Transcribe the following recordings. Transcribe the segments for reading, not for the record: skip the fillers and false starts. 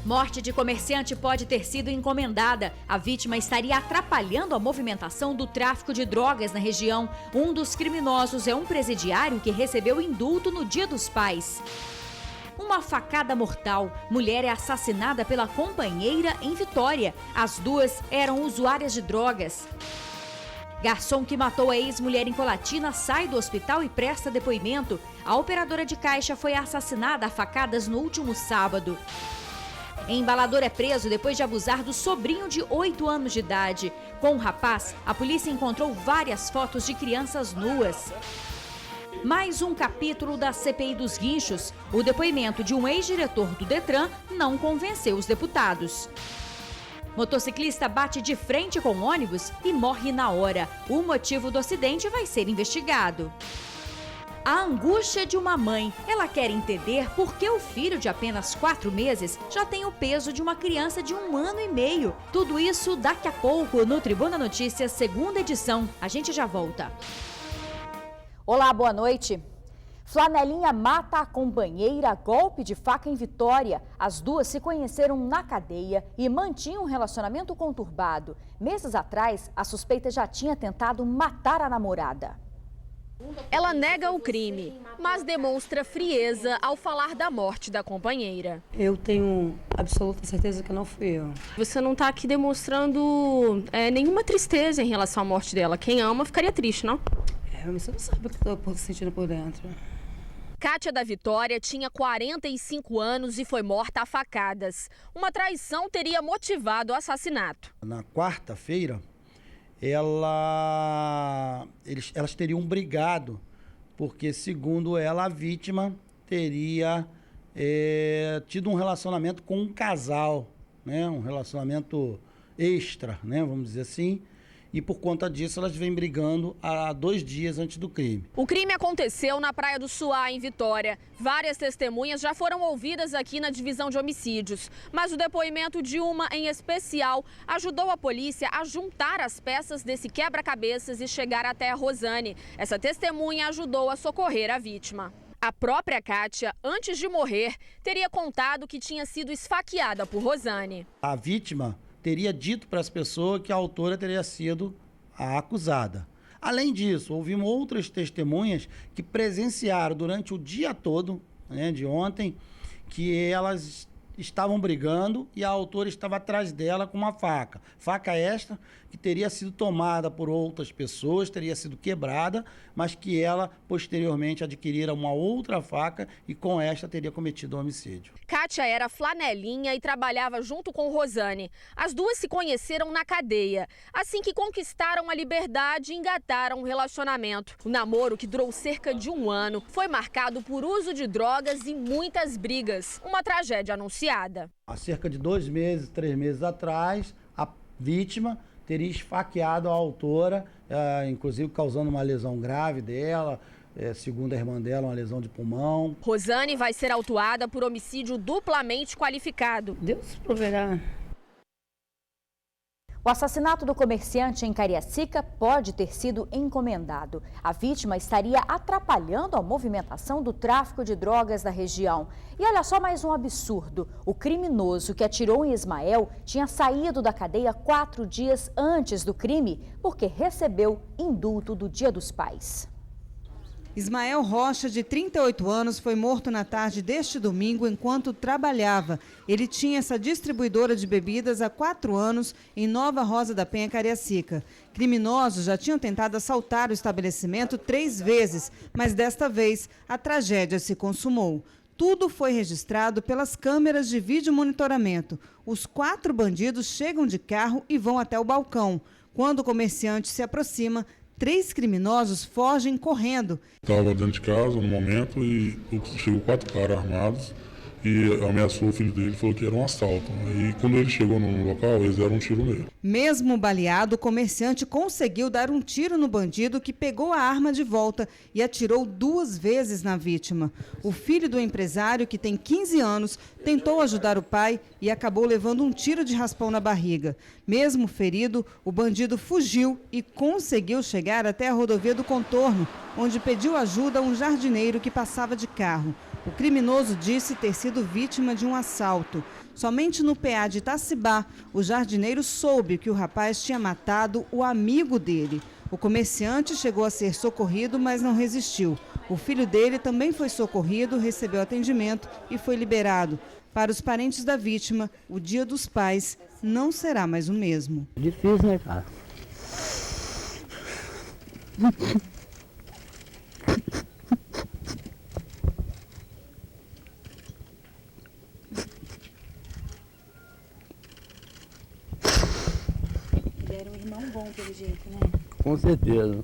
Morte de comerciante pode ter sido encomendada. A vítima estaria atrapalhando a movimentação do tráfico de drogas na região. Um dos criminosos é um presidiário que recebeu indulto no Dia dos Pais. Uma facada mortal. Mulher é assassinada pela companheira em Vitória. As duas eram usuárias de drogas. Garçom que matou a ex-mulher em Colatina sai do hospital e presta depoimento. A operadora de caixa foi assassinada a facadas no último sábado. Embalador é preso depois de abusar do sobrinho de 8 anos de idade. Com o rapaz, a polícia encontrou várias fotos de crianças nuas. Mais um capítulo da CPI dos guinchos. O depoimento de um ex-diretor do Detran não convenceu os deputados. Motociclista bate de frente com ônibus e morre na hora. O motivo do acidente vai ser investigado. A angústia de uma mãe. Ela quer entender por que o filho de apenas 4 meses já tem o peso de uma criança de 1 ano e meio. Tudo isso daqui a pouco no Tribuna Notícias, segunda edição. A gente já volta. Olá, boa noite. Flanelinha mata a companheira a golpe de faca em Vitória. As duas se conheceram na cadeia e mantinham um relacionamento conturbado. Meses atrás, a suspeita já tinha tentado matar a namorada. Ela nega o crime, mas demonstra frieza ao falar da morte da companheira. Eu tenho absoluta certeza que não fui eu. Você não está aqui demonstrando nenhuma tristeza em relação à morte dela. Quem ama ficaria triste, não? Você não sabe o que eu estou sentindo por dentro. Kátia da Vitória tinha 45 anos e foi morta a facadas. Uma traição teria motivado o assassinato. Na quarta-feira, elas teriam brigado, porque, segundo ela, a vítima teria tido um relacionamento com um casal, né? Um relacionamento extra, né? Vamos dizer assim. E por conta disso elas vêm brigando há 2 dias antes do crime. O crime aconteceu na Praia do Suá, em Vitória. Várias testemunhas já foram ouvidas aqui na divisão de homicídios. Mas o depoimento de uma em especial ajudou a polícia a juntar as peças desse quebra-cabeças e chegar até a Rosane. Essa testemunha ajudou a socorrer a vítima. A própria Kátia, antes de morrer, teria contado que tinha sido esfaqueada por Rosane. A vítima teria dito para as pessoas que a autora teria sido a acusada. Além disso, ouvimos outras testemunhas que presenciaram durante o dia todo, né, de ontem, que elas estavam brigando e a autora estava atrás dela com uma faca. Faca esta que teria sido tomada por outras pessoas, teria sido quebrada, mas que ela posteriormente adquirira uma outra faca e com esta teria cometido o homicídio. Kátia era flanelinha e trabalhava junto com Rosane. As duas se conheceram na cadeia. Assim que conquistaram a liberdade, engataram um relacionamento. O namoro, que durou cerca de 1 ano, foi marcado por uso de drogas e muitas brigas. Uma tragédia anunciada. Há cerca de 2 meses, 3 meses atrás, a vítima teria esfaqueado a autora, inclusive causando uma lesão grave dela, segundo a irmã dela, uma lesão de pulmão. Rosane vai ser autuada por homicídio duplamente qualificado. Deus proverá. O assassinato do comerciante em Cariacica pode ter sido encomendado. A vítima estaria atrapalhando a movimentação do tráfico de drogas da região. E olha só mais um absurdo. O criminoso que atirou em Ismael tinha saído da cadeia 4 dias antes do crime, porque recebeu indulto do Dia dos Pais. Ismael Rocha, de 38 anos, foi morto na tarde deste domingo enquanto trabalhava. Ele tinha essa distribuidora de bebidas há 4 anos em Nova Rosa da Penha, Cariacica. Criminosos já tinham tentado assaltar o estabelecimento 3 vezes, mas desta vez a tragédia se consumou. Tudo foi registrado pelas câmeras de vídeo monitoramento. Os 4 bandidos chegam de carro e vão até o balcão. Quando o comerciante se aproxima, 3 criminosos fogem correndo. Estava dentro de casa no momento e chegou 4 caras armados e ameaçou o filho dele, falou que era um assalto. E quando ele chegou no local, eles deram um tiro nele. Mesmo baleado, o comerciante conseguiu dar um tiro no bandido, que pegou a arma de volta e atirou 2 vezes na vítima. O filho do empresário, que tem 15 anos, tentou ajudar o pai e acabou levando um tiro de raspão na barriga. Mesmo ferido, o bandido fugiu e conseguiu chegar até a rodovia do Contorno, onde pediu ajuda a um jardineiro que passava de carro. O criminoso disse ter sido vítima de um assalto. Somente no PA de Itacibá, o jardineiro soube que o rapaz tinha matado o amigo dele. O comerciante chegou a ser socorrido, mas não resistiu. O filho dele também foi socorrido, recebeu atendimento e foi liberado. Para os parentes da vítima, o Dia dos Pais não será mais o mesmo. Difícil, né, cara? Ele era um irmão bom pelo jeito, né? Com certeza.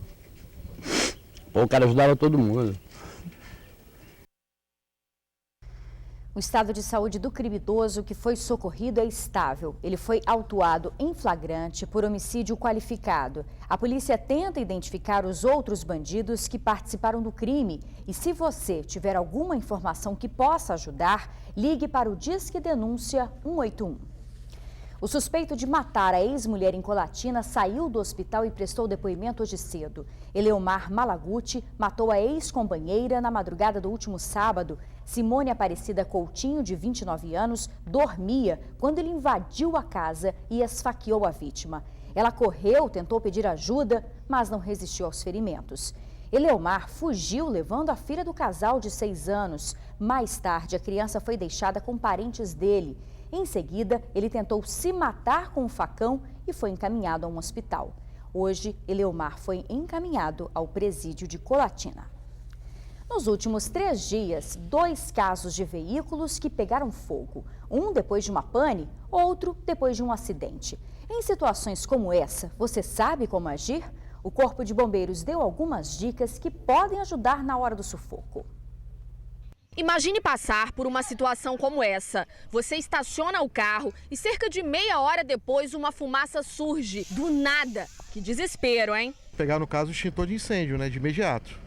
O cara ajudava todo mundo. O estado de saúde do criminoso que foi socorrido é estável. Ele foi autuado em flagrante por homicídio qualificado. A polícia tenta identificar os outros bandidos que participaram do crime. E se você tiver alguma informação que possa ajudar, ligue para o Disque Denúncia 181. O suspeito de matar a ex-mulher em Colatina saiu do hospital e prestou depoimento hoje cedo. Eleomar Malaguti matou a ex-companheira na madrugada do último sábado. Simone Aparecida Coutinho, de 29 anos, dormia quando ele invadiu a casa e esfaqueou a vítima. Ela correu, tentou pedir ajuda, mas não resistiu aos ferimentos. Eleomar fugiu levando a filha do casal de 6 anos. Mais tarde, a criança foi deixada com parentes dele. Em seguida, ele tentou se matar com um facão e foi encaminhado a um hospital. Hoje, Eleomar foi encaminhado ao presídio de Colatina. Nos últimos 3 dias, 2 casos de veículos que pegaram fogo. Um depois de uma pane, outro depois de um acidente. Em situações como essa, você sabe como agir? O Corpo de Bombeiros deu algumas dicas que podem ajudar na hora do sufoco. Imagine passar por uma situação como essa. Você estaciona o carro e cerca de meia hora depois uma fumaça surge. Do nada. Que desespero, hein? Pegar, no caso, o extintor de incêndio, né, de imediato.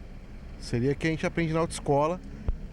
Seria que a gente aprende na autoescola.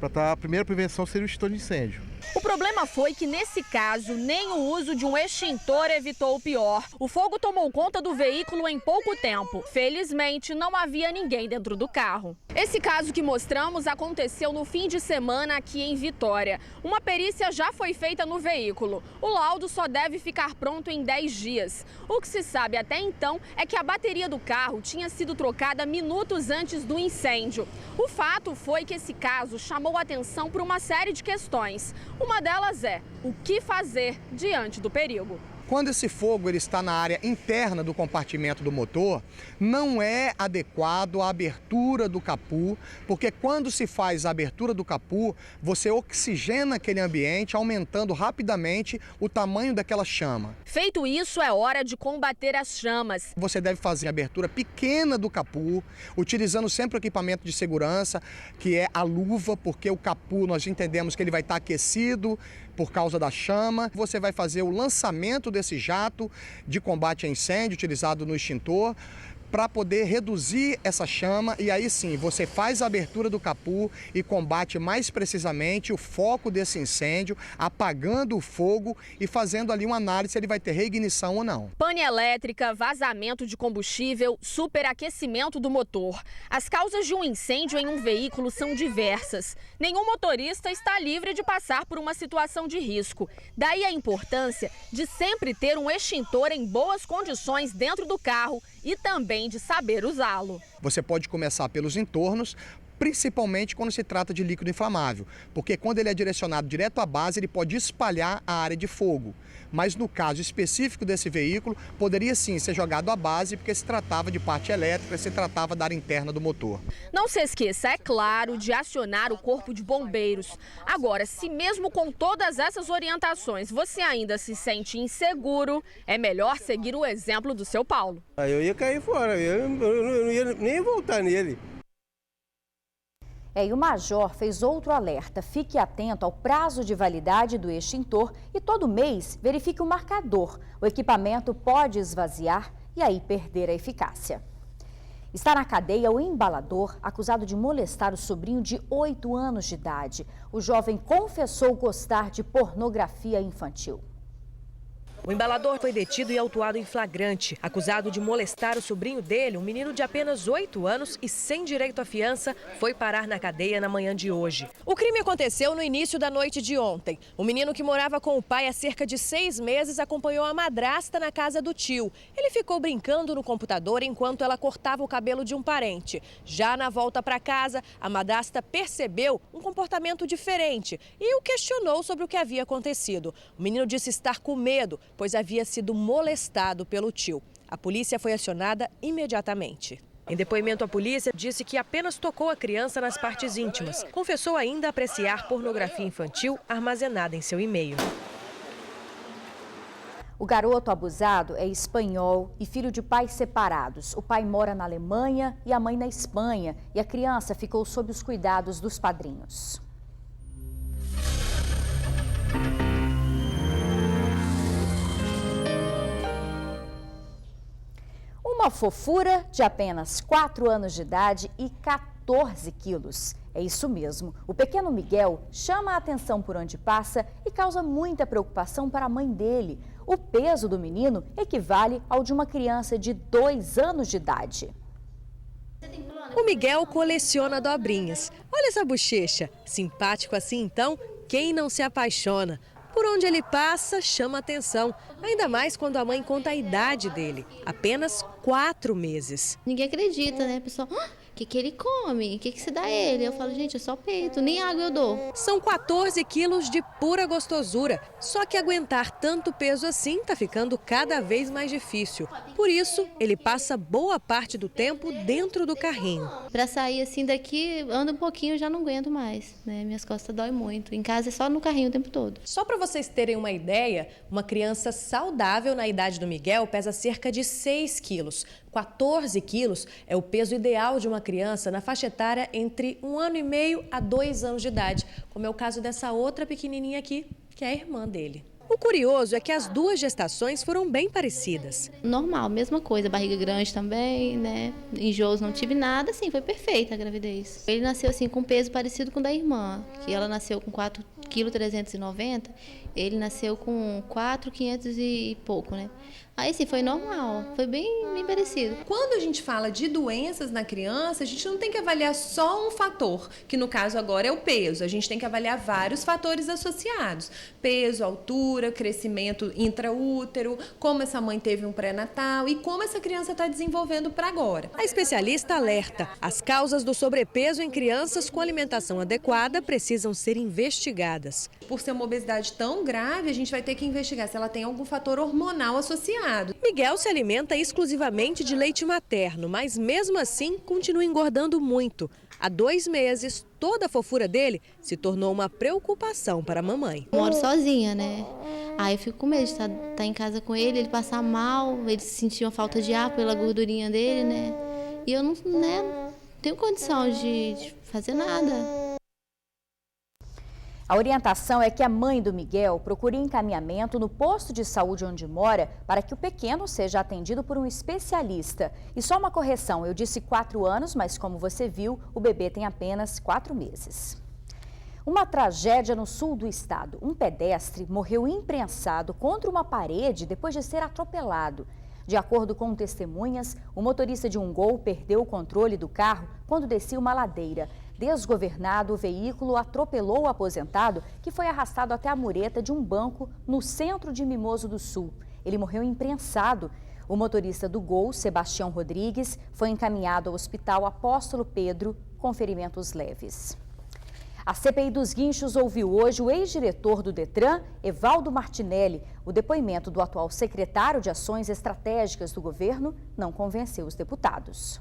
A primeira prevenção seria o extintor de incêndio. O problema foi que, nesse caso, nem o uso de um extintor evitou o pior. O fogo tomou conta do veículo em pouco tempo. Felizmente, não havia ninguém dentro do carro. Esse caso que mostramos aconteceu no fim de semana aqui em Vitória. Uma perícia já foi feita no veículo. O laudo só deve ficar pronto em 10 dias. O que se sabe até então é que a bateria do carro tinha sido trocada minutos antes do incêndio. O fato foi que esse caso chamou atenção por uma série de questões. Uma delas é o que fazer diante do perigo. Quando esse fogo ele está na área interna do compartimento do motor, não é adequado a abertura do capô, porque quando se faz a abertura do capô, você oxigena aquele ambiente, aumentando rapidamente o tamanho daquela chama. Feito isso, é hora de combater as chamas. Você deve fazer a abertura pequena do capô, utilizando sempre o equipamento de segurança, que é a luva, porque o capô nós entendemos que ele vai estar aquecido por causa da chama. Você vai fazer o lançamento desse jato de combate a incêndio utilizado no extintor para poder reduzir essa chama, e aí sim você faz a abertura do capô e combate mais precisamente o foco desse incêndio, apagando o fogo e fazendo ali uma análise se ele vai ter reignição ou não. Pane elétrica, vazamento de combustível, superaquecimento do motor. As causas de um incêndio em um veículo são diversas. Nenhum motorista está livre de passar por uma situação de risco. Daí a importância de sempre ter um extintor em boas condições dentro do carro e também de saber usá-lo. Você pode começar pelos entornos, principalmente quando se trata de líquido inflamável, porque quando ele é direcionado direto à base, ele pode espalhar a área de fogo. Mas no caso específico desse veículo, poderia sim ser jogado à base, porque se tratava de parte elétrica, se tratava da área interna do motor. Não se esqueça, é claro, de acionar o Corpo de Bombeiros. Agora, se mesmo com todas essas orientações você ainda se sente inseguro, é melhor seguir o exemplo do seu Paulo. Eu ia cair fora, eu não ia nem voltar nele. E o Major fez outro alerta. Fique atento ao prazo de validade do extintor e todo mês verifique o marcador. O equipamento pode esvaziar e aí perder a eficácia. Está na cadeia o embalador acusado de molestar o sobrinho de 8 anos de idade. O jovem confessou gostar de pornografia infantil. O embalador foi detido e autuado em flagrante. Acusado de molestar o sobrinho dele, um menino de apenas 8 anos e sem direito à fiança, foi parar na cadeia na manhã de hoje. O crime aconteceu no início da noite de ontem. O menino, que morava com o pai há cerca de 6 meses, acompanhou a madrasta na casa do tio. Ele ficou brincando no computador enquanto ela cortava o cabelo de um parente. Já na volta para casa, a madrasta percebeu um comportamento diferente e o questionou sobre o que havia acontecido. O menino disse estar com medo, pois havia sido molestado pelo tio. A polícia foi acionada imediatamente. Em depoimento, a polícia disse que apenas tocou a criança nas partes íntimas. Confessou ainda apreciar pornografia infantil armazenada em seu e-mail. O garoto abusado é espanhol e filho de pais separados. O pai mora na Alemanha e a mãe na Espanha. E a criança ficou sob os cuidados dos padrinhos. Uma fofura de apenas 4 anos de idade e 14 quilos. É isso mesmo. O pequeno Miguel chama a atenção por onde passa e causa muita preocupação para a mãe dele. O peso do menino equivale ao de uma criança de 2 anos de idade. O Miguel coleciona dobrinhas. Olha essa bochecha. Simpático assim, então, quem não se apaixona? Por onde ele passa, chama atenção. Ainda mais quando a mãe conta a idade dele. Apenas 4 meses. Ninguém acredita, né? A pessoa, o que ele come? O que se dá a ele? Eu falo, gente, é só peito, nem água eu dou. São 14 quilos de pura gostosura. Só que aguentar tanto peso assim tá ficando cada vez mais difícil. Por isso, ele passa boa parte do tempo dentro do carrinho. Para sair assim daqui, anda um pouquinho, eu já não aguento mais, né? Minhas costas doem muito. Em casa é só no carrinho o tempo todo. Só para vocês terem uma ideia, uma criança saudável na idade do Miguel pesa cerca de 6 quilos. 14 quilos é o peso ideal de uma criança na faixa etária entre 1 ano e meio a 2 anos de idade, como é o caso dessa outra pequenininha aqui, que é a irmã dele. O curioso é que as 2 gestações foram bem parecidas. Normal, mesma coisa, barriga grande também, né? Enjoos não tive nada, assim, foi perfeita a gravidez. Ele nasceu assim com peso parecido com o da irmã, que ela nasceu com 4,390 kg, ele nasceu com 4,500 e pouco, né? Aí sim, foi normal, foi bem parecido. Quando a gente fala de doenças na criança, a gente não tem que avaliar só um fator, que no caso agora é o peso. A gente tem que avaliar vários fatores associados. Peso, altura, crescimento intraútero, como essa mãe teve um pré-natal e como essa criança está desenvolvendo para agora. A especialista alerta: as causas do sobrepeso em crianças com alimentação adequada precisam ser investigadas. Por ser uma obesidade tão grave, a gente vai ter que investigar se ela tem algum fator hormonal associado. Miguel se alimenta exclusivamente de leite materno, mas mesmo assim continua engordando muito. Há 2 meses, toda a fofura dele se tornou uma preocupação para a mamãe. Eu moro sozinha, né? Aí eu fico com medo de estar em casa com ele passar mal, ele sentir uma falta de ar pela gordurinha dele, né? E eu não tenho condição de fazer nada. A orientação é que a mãe do Miguel procure encaminhamento no posto de saúde onde mora para que o pequeno seja atendido por um especialista. E só uma correção, eu disse 4 anos, mas como você viu, o bebê tem apenas 4 meses. Uma tragédia no sul do estado. Um pedestre morreu imprensado contra uma parede depois de ser atropelado. De acordo com testemunhas, o motorista de um Gol perdeu o controle do carro quando descia uma ladeira. Desgovernado, o veículo atropelou o aposentado, que foi arrastado até a mureta de um banco no centro de Mimoso do Sul. Ele morreu imprensado. O motorista do Gol, Sebastião Rodrigues, foi encaminhado ao Hospital Apóstolo Pedro com ferimentos leves. A CPI dos Guinchos ouviu hoje o ex-diretor do Detran, Evaldo Martinelli. O depoimento do atual secretário de Ações Estratégicas do governo não convenceu os deputados.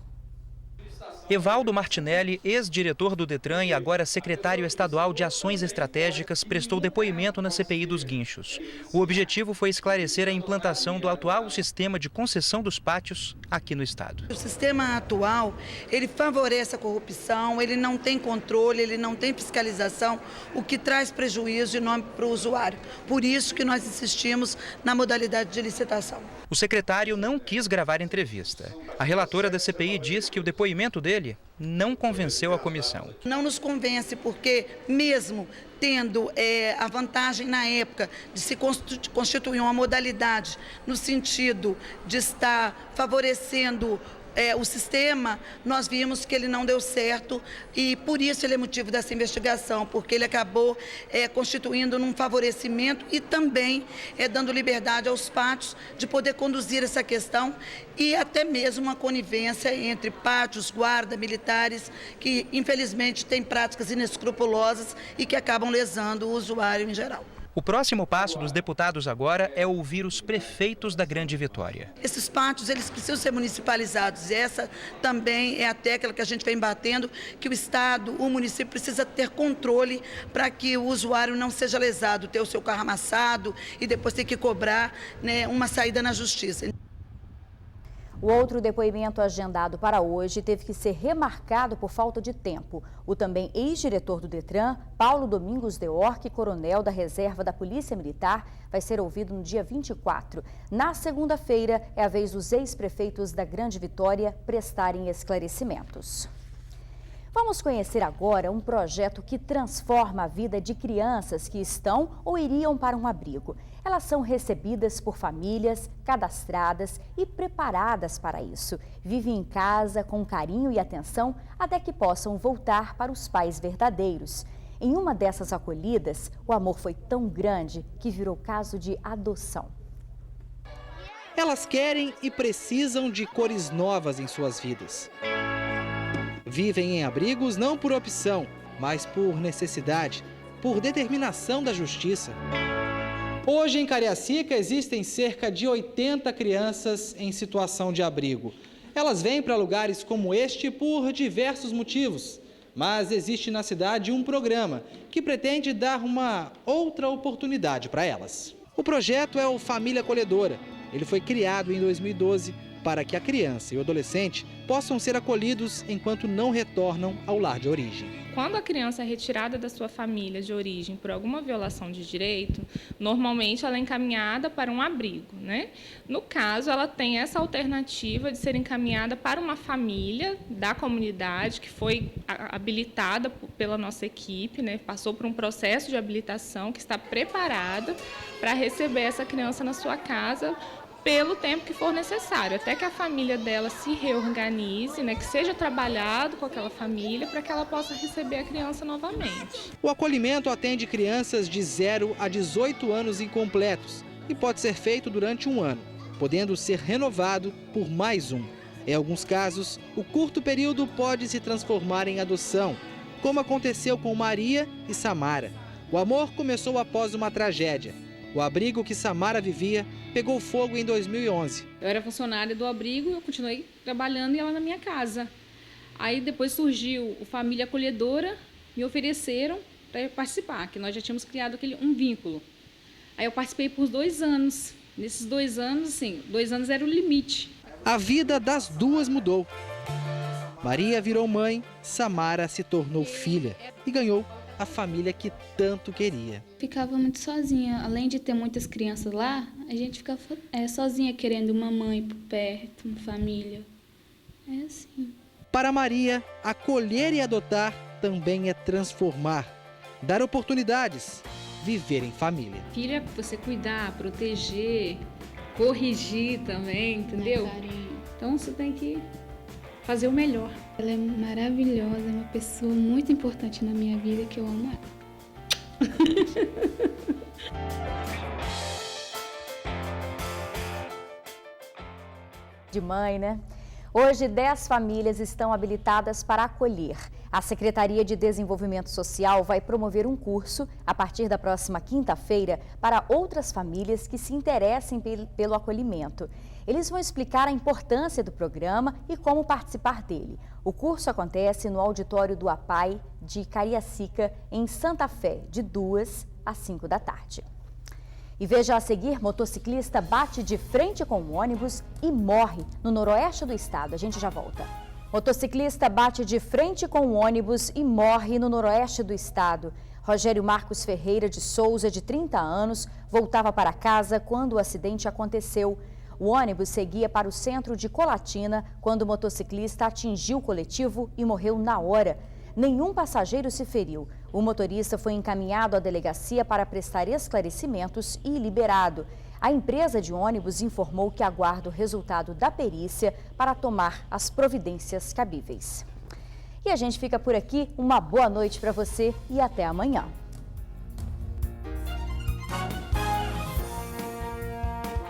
Evaldo Martinelli, ex-diretor do Detran e agora secretário estadual de Ações Estratégicas, prestou depoimento na CPI dos Guinchos. O objetivo foi esclarecer a implantação do atual sistema de concessão dos pátios aqui no estado. O sistema atual, ele favorece a corrupção, ele não tem controle, ele não tem fiscalização, o que traz prejuízo enorme para o usuário. Por isso que nós insistimos na modalidade de licitação. O secretário não quis gravar entrevista. A relatora da CPI diz que o depoimento dele não convenceu a comissão. Não nos convence porque, mesmo tendo a vantagem na época de se constituir uma modalidade no sentido de estar favorecendo o sistema, nós vimos que ele não deu certo e por isso ele é motivo dessa investigação, porque ele acabou constituindo num favorecimento e também dando liberdade aos pátios de poder conduzir essa questão e até mesmo uma conivência entre pátios, guarda, militares, que infelizmente têm práticas inescrupulosas e que acabam lesando o usuário em geral. O próximo passo dos deputados agora é ouvir os prefeitos da Grande Vitória. Esses pátios, eles precisam ser municipalizados. Essa também é a tecla que a gente vem batendo, que o Estado, o município precisa ter controle para que o usuário não seja lesado, ter o seu carro amassado e depois ter que cobrar, né, uma saída na justiça. O outro depoimento agendado para hoje teve que ser remarcado por falta de tempo. O também ex-diretor do Detran, Paulo Domingos Deorque, coronel da reserva da Polícia Militar, vai ser ouvido no dia 24. Na segunda-feira, é a vez dos ex-prefeitos da Grande Vitória prestarem esclarecimentos. Vamos conhecer agora um projeto que transforma a vida de crianças que estão ou iriam para um abrigo. Elas são recebidas por famílias, cadastradas e preparadas para isso. Vivem em casa com carinho e atenção até que possam voltar para os pais verdadeiros. Em uma dessas acolhidas, o amor foi tão grande que virou caso de adoção. Elas querem e precisam de cores novas em suas vidas. Vivem em abrigos não por opção, mas por necessidade, por determinação da justiça. Hoje em Cariacica existem cerca de 80 crianças em situação de abrigo. Elas vêm para lugares como este por diversos motivos, mas existe na cidade um programa que pretende dar uma outra oportunidade para elas. O projeto é o Família Acolhedora. Ele foi criado em 2012 para que a criança e o adolescente possam ser acolhidos enquanto não retornam ao lar de origem. Quando a criança é retirada da sua família de origem por alguma violação de direito, normalmente ela é encaminhada para um abrigo, né? No caso, ela tem essa alternativa de ser encaminhada para uma família da comunidade que foi habilitada pela nossa equipe, né? Passou por um processo de habilitação, que está preparada para receber essa criança na sua casa pelo tempo que for necessário, até que a família dela se reorganize, né, que seja trabalhado com aquela família para que ela possa receber a criança novamente. O acolhimento atende crianças de 0 a 18 anos incompletos e pode ser feito durante um ano, podendo ser renovado por mais um. Em alguns casos, o curto período pode se transformar em adoção, como aconteceu com Maria e Samara. O amor começou após uma tragédia. O abrigo que Samara vivia pegou fogo em 2011. Eu era funcionária do abrigo, eu continuei trabalhando e ela na minha casa. Aí depois surgiu o Família Acolhedora, me ofereceram para participar, que nós já tínhamos criado um vínculo. Aí eu participei por 2 anos. Nesses 2 anos, assim, 2 anos era o limite. A vida das duas mudou. Maria virou mãe, Samara se tornou filha e ganhou a família que tanto queria. Ficava muito sozinha. Além de ter muitas crianças lá, a gente ficava sozinha, querendo uma mãe por perto, uma família. É assim. Para Maria, acolher e adotar também é transformar, dar oportunidades, viver em família. Filha, você cuidar, proteger, corrigir também, entendeu? Então você tem que fazer o melhor. Ela é maravilhosa, é uma pessoa muito importante na minha vida, que eu amo ela. De mãe, né? Hoje, 10 famílias estão habilitadas para acolher. A Secretaria de Desenvolvimento Social vai promover um curso a partir da próxima quinta-feira para outras famílias que se interessem pelo acolhimento. Eles vão explicar a importância do programa e como participar dele. O curso acontece no auditório do APAI de Cariacica, em Santa Fé, de 2 às 5 da tarde. E veja a seguir, motociclista bate de frente com um ônibus e morre no noroeste do estado. A gente já volta. Motociclista bate de frente com um ônibus e morre no noroeste do estado. Rogério Marcos Ferreira de Souza, de 30 anos, voltava para casa quando o acidente aconteceu. O ônibus seguia para o centro de Colatina quando o motociclista atingiu o coletivo e morreu na hora. Nenhum passageiro se feriu. O motorista foi encaminhado à delegacia para prestar esclarecimentos e liberado. A empresa de ônibus informou que aguarda o resultado da perícia para tomar as providências cabíveis. E a gente fica por aqui. Uma boa noite para você e até amanhã.